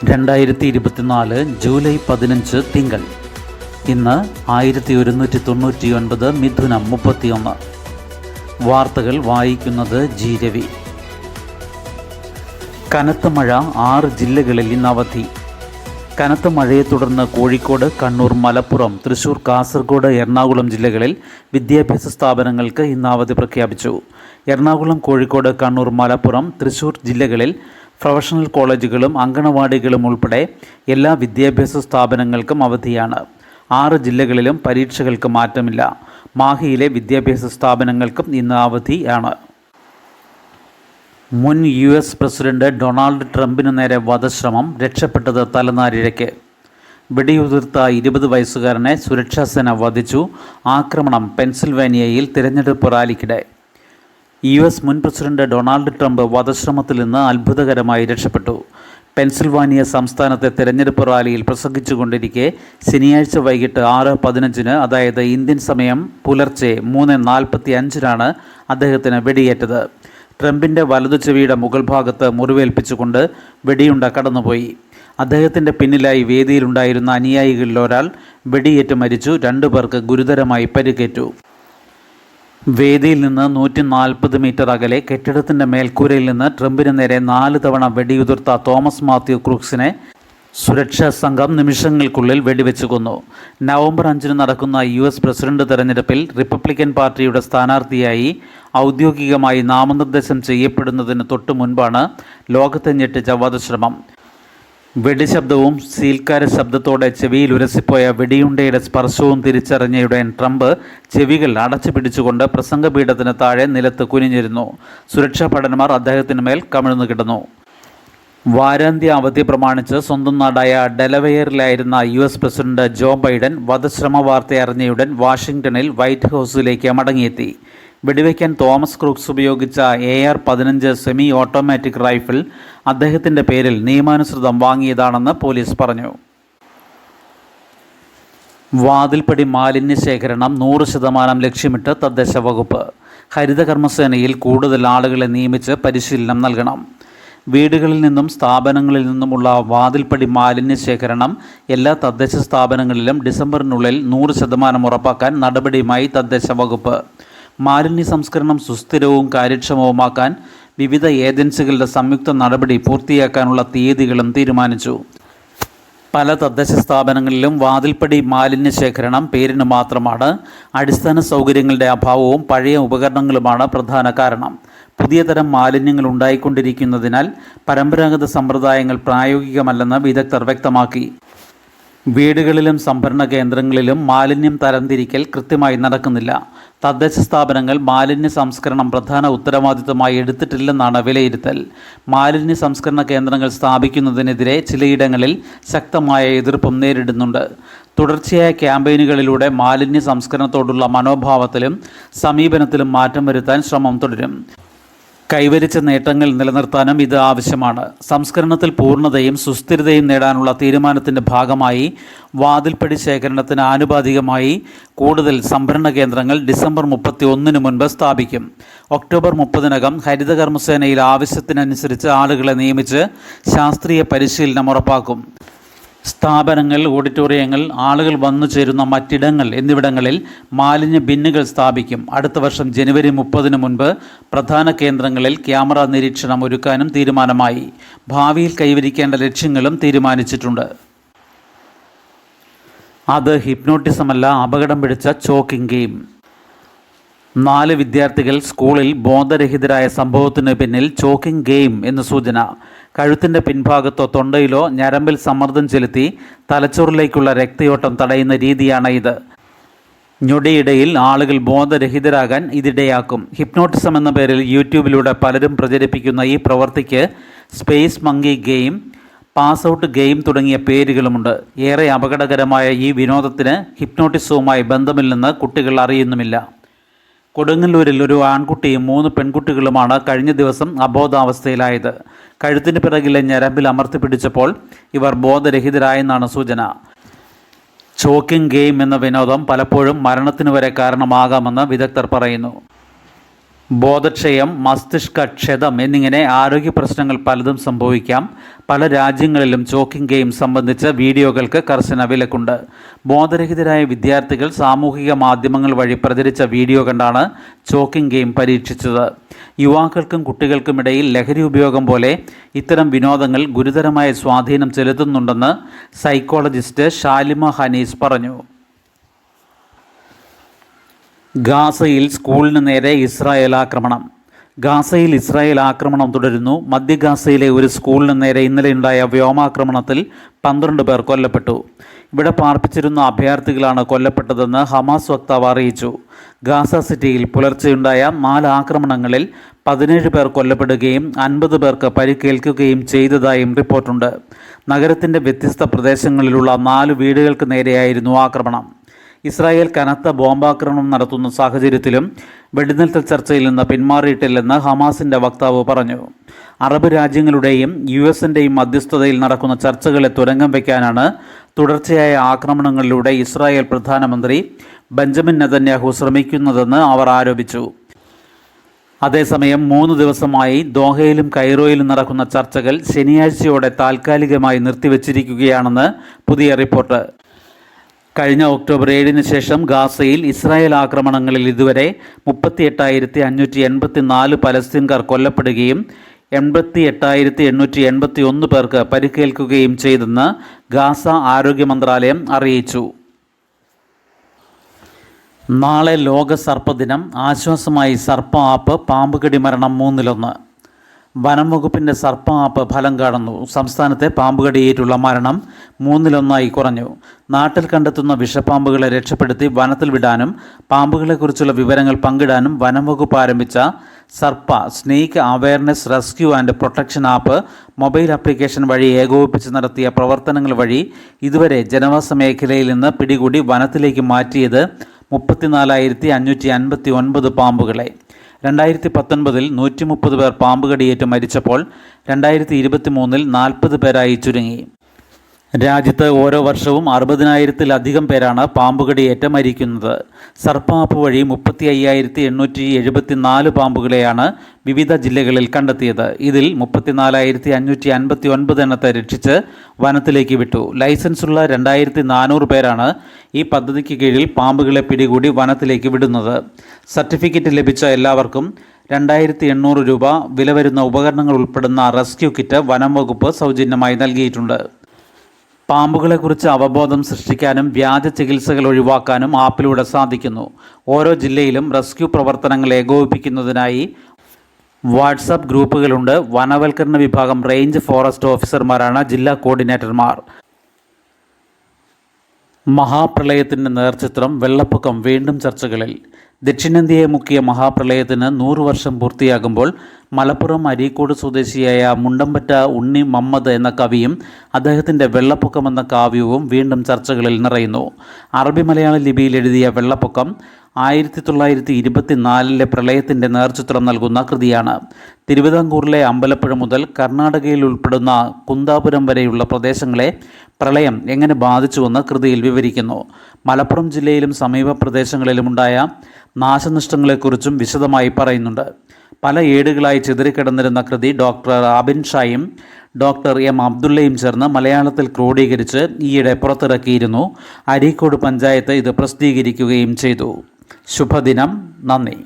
2024 July 15 തിങ്കൾ. ഇന്ന് 1199 മിഥുനം 31. വാർത്തകൾ വായിക്കുന്നത് ജി രവി. കനത്ത മഴ 6 ജില്ലകളിൽ ഇന്ന് അവധി. കനത്ത മഴയെ തുടർന്ന് കോഴിക്കോട്, കണ്ണൂർ, മലപ്പുറം, തൃശൂർ, കാസർഗോഡ്, എറണാകുളം ജില്ലകളിൽ വിദ്യാഭ്യാസ സ്ഥാപനങ്ങൾക്ക് ഇന്ന് അവധി പ്രഖ്യാപിച്ചു. എറണാകുളം, കോഴിക്കോട്, കണ്ണൂർ, മലപ്പുറം, തൃശൂർ ജില്ലകളിൽ പ്രൊഫഷണൽ കോളേജുകളും അങ്കണവാടികളും ഉൾപ്പെടെ എല്ലാ വിദ്യാഭ്യാസ സ്ഥാപനങ്ങൾക്കും അവധിയാണ്. 6 ജില്ലകളിലും പരീക്ഷകൾക്ക് മാറ്റമില്ല. മാഹിയിലെ വിദ്യാഭ്യാസ സ്ഥാപനങ്ങൾക്കും ഇന്ന് അവധിയാണ്. മുൻ US പ്രസിഡന്റ് ഡൊണാൾഡ് ട്രംപിനു നേരെ വധശ്രമം, രക്ഷപ്പെട്ടത് തലനാരിഴയ്ക്ക്. വെടിയുതിർത്ത 20 വയസ്സുകാരനെ സുരക്ഷാസേന വധിച്ചു. ആക്രമണം പെൻസിൽവാനിയയിൽ തിരഞ്ഞെടുപ്പ് റാലിക്കിടെ. US മുൻ പ്രസിഡന്റ് ഡൊണാൾഡ് ട്രംപ് വധശ്രമത്തിൽ നിന്ന് അത്ഭുതകരമായി രക്ഷപ്പെട്ടു. പെൻസിൽവാനിയ സംസ്ഥാനത്തെ തിരഞ്ഞെടുപ്പ് റാലിയിൽ പ്രസംഗിച്ചുകൊണ്ടിരിക്കെ ശനിയാഴ്ച വൈകിട്ട് 6:15, അതായത് ഇന്ത്യൻ സമയം പുലർച്ചെ 3:45 അദ്ദേഹത്തിന് വെടിയേറ്റത്. ട്രംപിൻ്റെ വലതു ചെവിയുടെ മുകൾ ഭാഗത്ത് മുറിവേൽപ്പിച്ചുകൊണ്ട് വെടിയുണ്ട കടന്നുപോയി. അദ്ദേഹത്തിൻ്റെ പിന്നിലായി വേദിയിലുണ്ടായിരുന്ന അനുയായികളിൽ ഒരാൾ വെടിയേറ്റ് മരിച്ചു. 2 പേർക്ക് ഗുരുതരമായി പരിക്കേറ്റു. വേദിയിൽ നിന്ന് 140 മീറ്റർ അകലെ കെട്ടിടത്തിൻ്റെ മേൽക്കൂരയിൽ നിന്ന് ട്രംപിന് നേരെ 4 തവണ വെടിയുതിർത്ത തോമസ് മാത്യു ക്രൂക്സിനെ സുരക്ഷാ സംഘം നിമിഷങ്ങൾക്കുള്ളിൽ വെടിവെച്ച് കൊന്നു. നവംബർ 5 നടക്കുന്ന US പ്രസിഡന്റ് തെരഞ്ഞെടുപ്പിൽ റിപ്പബ്ലിക്കൻ പാർട്ടിയുടെ സ്ഥാനാർത്ഥിയായി ഔദ്യോഗികമായി നാമനിർദ്ദേശം ചെയ്യപ്പെടുന്നതിന് തൊട്ടു മുൻപാണ് ലോകത്തെ ഞെട്ടിച്ച വധശ്രമം. വെടിശബ്ദവും സീൽക്കാര ശബ്ദത്തോടെ ചെവിയിൽ ഉരസിപ്പോയ വെടിയുണ്ടയുടെ സ്പർശവും തിരിച്ചറിഞ്ഞയുടൻ ട്രംപ് ചെവികൾ അടച്ചു പിടിച്ചുകൊണ്ട് പ്രസംഗപീഠത്തിന് താഴെ നിലത്ത് കുനിഞ്ഞിരുന്നു. സുരക്ഷാ ഭടന്മാർ അദ്ദേഹത്തിന് മേൽ കമിഴ്ന്നു കിടന്നു. വാരാന്ത്യ അവധി പ്രമാണിച്ച് സ്വന്തം നാടായ ഡെലവെയറിലായിരുന്ന US പ്രസിഡന്റ് ജോ ബൈഡൻ വധശ്രമ വാർത്തയറിഞ്ഞയുടൻ വാഷിംഗ്ടണിൽ വൈറ്റ് ഹൗസിലേക്ക് മടങ്ങിയെത്തി. വെടിവയ്ക്കാൻ തോമസ് ക്രൂക്സ് ഉപയോഗിച്ച AR-15 സെമി ഓട്ടോമാറ്റിക് റൈഫിൾ അദ്ദേഹത്തിൻ്റെ പേരിൽ നിയമാനുസൃതം വാങ്ങിയതാണെന്ന് പോലീസ് പറഞ്ഞു. വാതിൽപ്പടി മാലിന്യ ശേഖരണം 100% ലക്ഷ്യമിട്ട് തദ്ദേശ വകുപ്പ്. ഹരിതകർമ്മസേനയിൽ കൂടുതൽ ആളുകളെ നിയമിച്ച് പരിശീലനം നൽകണം. വീടുകളിൽ നിന്നും സ്ഥാപനങ്ങളിൽ നിന്നുമുള്ള വാതിൽപ്പടി മാലിന്യ ശേഖരണം എല്ലാ തദ്ദേശ സ്ഥാപനങ്ങളിലും ഡിസംബറിനുള്ളിൽ 100% ഉറപ്പാക്കാൻ നടപടിയുമായി തദ്ദേശ വകുപ്പ്. മാലിന്യ സംസ്കരണം സുസ്ഥിരവും കാര്യക്ഷമവുമാക്കാൻ വിവിധ ഏജൻസികളുടെ സംയുക്ത നടപടി പൂർത്തിയാക്കാനുള്ള തീയതികളും തീരുമാനിച്ചു. പല തദ്ദേശ സ്ഥാപനങ്ങളിലും വാതിൽപ്പടി മാലിന്യ ശേഖരണം പേരിന് മാത്രമാണ്. അടിസ്ഥാന സൗകര്യങ്ങളുടെ അഭാവവും പഴയ ഉപകരണങ്ങളുമാണ് പ്രധാന കാരണം. പുതിയ തരം മാലിന്യങ്ങൾ ഉണ്ടായിക്കൊണ്ടിരിക്കുന്നതിനാൽ പരമ്പരാഗത സമ്പ്രദായങ്ങൾ പ്രായോഗികമല്ലെന്ന് വിദഗ്ധർ വ്യക്തമാക്കി. വീടുകളിലും സംഭരണ കേന്ദ്രങ്ങളിലും മാലിന്യം തരംതിരിക്കൽ കൃത്യമായി നടക്കുന്നില്ല. തദ്ദേശ സ്ഥാപനങ്ങൾ മാലിന്യ സംസ്കരണം പ്രധാന ഉത്തരവാദിത്തമായി എടുത്തിട്ടില്ലെന്നാണ് വിലയിരുത്തൽ. മാലിന്യ സംസ്കരണ കേന്ദ്രങ്ങൾ സ്ഥാപിക്കുന്നതിനെതിരെ ചിലയിടങ്ങളിൽ ശക്തമായ എതിർപ്പും നേരിടുന്നുണ്ട്. തുടർച്ചയായ ക്യാമ്പയിനുകളിലൂടെ മാലിന്യ സംസ്കരണത്തോടുള്ള മനോഭാവത്തിലും സമീപനത്തിലും മാറ്റം വരുത്താൻ ശ്രമം തുടരും. കൈവരിച്ച നേട്ടങ്ങൾ നിലനിർത്താനും ഇത് ആവശ്യമാണ്. സംസ്കരണത്തിൽ പൂർണ്ണതയും സുസ്ഥിരതയും നേടാനുള്ള തീരുമാനത്തിൻ്റെ ഭാഗമായി വാതിൽപ്പടി ശേഖരണത്തിന് ആനുപാതികമായി കൂടുതൽ സംഭരണ കേന്ദ്രങ്ങൾ ഡിസംബർ 31 മുൻപ് സ്ഥാപിക്കും. ഒക്ടോബർ 30 ഹരിതകർമ്മസേനയിൽ ആവശ്യത്തിനനുസരിച്ച് ആളുകളെ നിയമിച്ച് ശാസ്ത്രീയ പരിശീലനം ഉറപ്പാക്കും. സ്ഥാപനങ്ങൾ, ഓഡിറ്റോറിയങ്ങൾ, ആളുകൾ വന്നു ചേരുന്ന മറ്റിടങ്ങൾ എന്നിവിടങ്ങളിൽ മാലിന്യ ബിന്നുകൾ സ്ഥാപിക്കും. അടുത്ത വർഷം ജനുവരി 30 മുൻപ് പ്രധാന കേന്ദ്രങ്ങളിൽ ക്യാമറ നിരീക്ഷണം ഒരുക്കാനും തീരുമാനമായി. ഭാവിയിൽ കൈവരിക്കേണ്ട ലക്ഷ്യങ്ങളും തീരുമാനിച്ചിട്ടുണ്ട്. അത് ഹിപ്നോട്ടിസമല്ല, അപകടം പിടിച്ച ചോക്കിംഗ് ഗെയിം. 4 വിദ്യാർത്ഥികൾ സ്കൂളിൽ ബോധരഹിതരായ സംഭവത്തിന് പിന്നിൽ ചോക്കിംഗ് ഗെയിം എന്ന് സൂചന. കഴുത്തിൻ്റെ പിൻഭാഗത്തോ തൊണ്ടയിലോ ഞരമ്പിൽ സമ്മർദ്ദം ചെലുത്തി തലച്ചോറിലേക്കുള്ള രക്തയോട്ടം തടയുന്ന രീതിയാണ് ഇത്. ഞൊടിയിടയിൽ ആളുകൾ ബോധരഹിതരാകാൻ ഇതിടയാക്കും. ഹിപ്നോട്ടിസം എന്ന പേരിൽ യൂട്യൂബിലൂടെ പലരും പ്രചരിപ്പിക്കുന്ന ഈ പ്രവൃത്തിക്ക് space monkey game, pass out game തുടങ്ങിയ പേരുകളുമുണ്ട്. ഏറെ അപകടകരമായ ഈ വിനോദത്തിന് ഹിപ്നോട്ടിസവുമായി ബന്ധമില്ലെന്ന് കുട്ടികൾ അറിയുന്നുമില്ല. കൊടുങ്ങല്ലൂരിൽ ഒരു ആൺകുട്ടിയും 3 പെൺകുട്ടികളുമാണ് കഴിഞ്ഞ ദിവസം അബോധാവസ്ഥയിലായത്. കഴുത്തിന് പിറകിലെ ഞരമ്പിൽ അമർത്തി പിടിച്ചപ്പോൾ ഇവർ ബോധരഹിതരായെന്നാണ് സൂചന. ചോക്കിംഗ് ഗെയിം എന്ന വിനോദം പലപ്പോഴും മരണത്തിന് വരെ കാരണമാകാമെന്ന് വിദഗ്ധർ പറയുന്നു. ബോധക്ഷയം, മസ്തിഷ്കക്ഷതം എന്നിങ്ങനെ ആരോഗ്യ പ്രശ്നങ്ങൾ പലതും സംഭവിക്കാം. പല രാജ്യങ്ങളിലും ചോക്കിംഗ് ഗെയിം സംബന്ധിച്ച വീഡിയോകൾക്ക് കർശന വിലക്കുണ്ട്. ബോധരഹിതരായ വിദ്യാർത്ഥികൾ സാമൂഹിക മാധ്യമങ്ങൾ വഴി പ്രചരിച്ച വീഡിയോ കണ്ടാണ് ചോക്കിംഗ് ഗെയിം പരീക്ഷിച്ചത്. യുവാക്കൾക്കും കുട്ടികൾക്കുമിടയിൽ ലഹരി ഉപയോഗം പോലെ ഇത്തരം വിനോദങ്ങൾ ഗുരുതരമായ സ്വാധീനം ചെലുത്തുന്നുണ്ടെന്ന് സൈക്കോളജിസ്റ്റ് ഷാലിമ ഹനീസ് പറഞ്ഞു. ഗാസയിൽ സ്കൂളിന് നേരെ ഇസ്രായേൽ ആക്രമണം. ഗാസയിൽ ഇസ്രായേൽ ആക്രമണം തുടരുന്നു. മധ്യ ഗാസയിലെ ഒരു സ്കൂളിന് നേരെ ഇന്നലെയുണ്ടായ വ്യോമാക്രമണത്തിൽ 12 പേർ കൊല്ലപ്പെട്ടു. ഇവിടെ പാർപ്പിച്ചിരുന്ന അഭയാർത്ഥികളാണ് കൊല്ലപ്പെട്ടതെന്ന് ഹമാസ് വക്താവ് അറിയിച്ചു. ഗാസ സിറ്റിയിൽ പുലർച്ചെയുണ്ടായ 4 ആക്രമണങ്ങളിൽ 17 പേർ കൊല്ലപ്പെടുകയും 50 പേർക്ക് പരിക്കേൽക്കുകയും ചെയ്തതായും റിപ്പോർട്ടുണ്ട്. നഗരത്തിൻ്റെ വ്യത്യസ്ത പ്രദേശങ്ങളിലുള്ള 4 വീടുകൾക്ക് നേരെയായിരുന്നു ആക്രമണം. ഇസ്രായേൽ കനത്ത ബോംബാക്രമണം നടത്തുന്ന സാഹചര്യത്തിലും വെടിനിർത്തൽ ചർച്ചയിൽ നിന്ന് പിന്മാറിയിട്ടില്ലെന്ന് ഹമാസിൻ്റെ വക്താവ് പറഞ്ഞു. അറബ് രാജ്യങ്ങളുടെയും US-ൻ്റെയും മധ്യസ്ഥതയിൽ നടക്കുന്ന ചർച്ചകളെ തുരങ്കം വയ്ക്കാനാണ് തുടർച്ചയായ ആക്രമണങ്ങളിലൂടെ ഇസ്രായേൽ പ്രധാനമന്ത്രി ബെഞ്ചമിൻ നെതന്യാഹു ശ്രമിക്കുന്നതെന്ന് അവർ ആരോപിച്ചു. അതേസമയം 3 ദിവസമായി ദോഹയിലും കൈറോയിലും നടക്കുന്ന ചർച്ചകൾ ശനിയാഴ്ചയോടെ താൽക്കാലികമായി നിർത്തിവച്ചിരിക്കുകയാണെന്ന് പുതിയ റിപ്പോർട്ട്. കഴിഞ്ഞ ഒക്ടോബർ 7 ശേഷം ഗാസയിൽ ഇസ്രായേൽ ആക്രമണങ്ങളിൽ ഇതുവരെ 38,584 പലസ്തീൻകാർ കൊല്ലപ്പെടുകയും 88,881 പേർക്ക് പരിക്കേൽക്കുകയും ചെയ്തെന്ന് ഗാസ ആരോഗ്യ മന്ത്രാലയം അറിയിച്ചു. നാളെ ലോക സർപ്പദിനം. ആശ്വാസമായി സർപ്പ ആപ്പ്. പാമ്പുകടി മരണം 3-1. വനം വകുപ്പിൻ്റെ സർപ്പ ആപ്പ് ഫലം കാണുന്നു. സംസ്ഥാനത്തെ പാമ്പുകടിയേറ്റുള്ള മരണം 3-1 കുറഞ്ഞു. നാട്ടിൽ കണ്ടെത്തുന്ന വിഷപ്പാമ്പുകളെ രക്ഷപ്പെടുത്തി വനത്തിൽ വിടാനും പാമ്പുകളെക്കുറിച്ചുള്ള വിവരങ്ങൾ പങ്കിടാനും വനം വകുപ്പ് ആരംഭിച്ച Sarpa snake awareness rescue and protection app mobile application വഴി ഏകോപിപ്പിച്ച് നടത്തിയ പ്രവർത്തനങ്ങൾ വഴി ഇതുവരെ ജനവാസ മേഖലയിൽ നിന്ന് പിടികൂടി വനത്തിലേക്ക് മാറ്റിയത് 34,559 പാമ്പുകളെ. 2019 130 പേർ പാമ്പുകടിയേറ്റ് മരിച്ചപ്പോൾ 2023 40 പേരായി ചുരുങ്ങി. രാജ്യത്ത് ഓരോ വർഷവും 60,000-ലധികം പേരാണ് പാമ്പുകടിയേറ്റ് മരിക്കുന്നത്. സർപ്പ ആപ്പ് വഴി 35,874 പാമ്പുകളെയാണ് വിവിധ ജില്ലകളിൽ കണ്ടെത്തിയത്. ഇതിൽ 34,559 എണ്ണത്തെ രക്ഷിച്ച് വനത്തിലേക്ക് വിട്ടു. ലൈസൻസുള്ള 2,400 പേരാണ് ഈ പദ്ധതിക്ക് കീഴിൽ പാമ്പുകളെ പിടികൂടി വനത്തിലേക്ക് വിടുന്നത്. സർട്ടിഫിക്കറ്റ് ലഭിച്ച എല്ലാവർക്കും 2,800 രൂപ വില വരുന്ന ഉപകരണങ്ങൾ ഉൾപ്പെടുന്ന റെസ്ക്യൂ കിറ്റ് വനം വകുപ്പ് സൗജന്യമായി നൽകിയിട്ടുണ്ട്. പാമ്പുകളെക്കുറിച്ച് അവബോധം സൃഷ്ടിക്കാനും വ്യാജ ചികിത്സകൾ ഒഴിവാക്കാനും ആപ്പിലൂടെ സാധിക്കുന്നു. ഓരോ ജില്ലയിലും റെസ്ക്യൂ പ്രവർത്തനങ്ങൾ ഏകോപിപ്പിക്കുന്നതിനായി വാട്സാപ്പ് ഗ്രൂപ്പുകളുണ്ട്. വനവൽക്കരണ വിഭാഗം റേഞ്ച് ഫോറസ്റ്റ് ഓഫീസർമാരാണ് ജില്ലാ കോർഡിനേറ്റർമാർ. മഹാപ്രളയത്തിൻ്റെ നേർചിത്രം. വെള്ളപ്പൊക്കം വീണ്ടും ചർച്ചകളിൽ. ദക്ഷിണേന്ത്യയെ മുക്കിയ മഹാപ്രളയത്തിന് 100 വർഷം പൂർത്തിയാകുമ്പോൾ മലപ്പുറം അരീക്കോട് സ്വദേശിയായ മുണ്ടമ്പറ്റ ഉണ്ണി മമ്മദ് എന്ന കവിയും അദ്ദേഹത്തിൻ്റെ വെള്ളപ്പൊക്കം എന്ന കാവ്യവും വീണ്ടും ചർച്ചകളിൽ നിറയുന്നു. അറബി മലയാള ലിപിയിൽ എഴുതിയ വെള്ളപ്പൊക്കം 1924 പ്രളയത്തിൻ്റെ നേർചിത്രം നൽകുന്ന കൃതിയാണ്. തിരുവിതാംകൂറിലെ അമ്പലപ്പുഴ മുതൽ കർണാടകയിൽ ഉൾപ്പെടുന്ന കുന്താപുരം വരെയുള്ള പ്രദേശങ്ങളെ പ്രളയം എങ്ങനെ ബാധിച്ചുവെന്ന് കൃതിയിൽ വിവരിക്കുന്നു. മലപ്പുറം ജില്ലയിലും സമീപ പ്രദേശങ്ങളിലുമുണ്ടായ നാശനഷ്ടങ്ങളെക്കുറിച്ചും വിശദമായി പറയുന്നുണ്ട്. പല ഏടുകളായി ചിതറിക്കിടന്നിരുന്ന കൃതി ഡോക്ടർ ആബിൻ ഷായും ഡോക്ടർ എം അബ്ദുള്ളയും ചേർന്ന് മലയാളത്തിൽ ക്രോഡീകരിച്ച് ഈയിടെ പുറത്തിറക്കിയിരുന്നു. അരീക്കോട് പഞ്ചായത്ത് ഇത് പ്രസിദ്ധീകരിക്കുകയും ചെയ്തു. ശുഭദിനം. നന്ദി.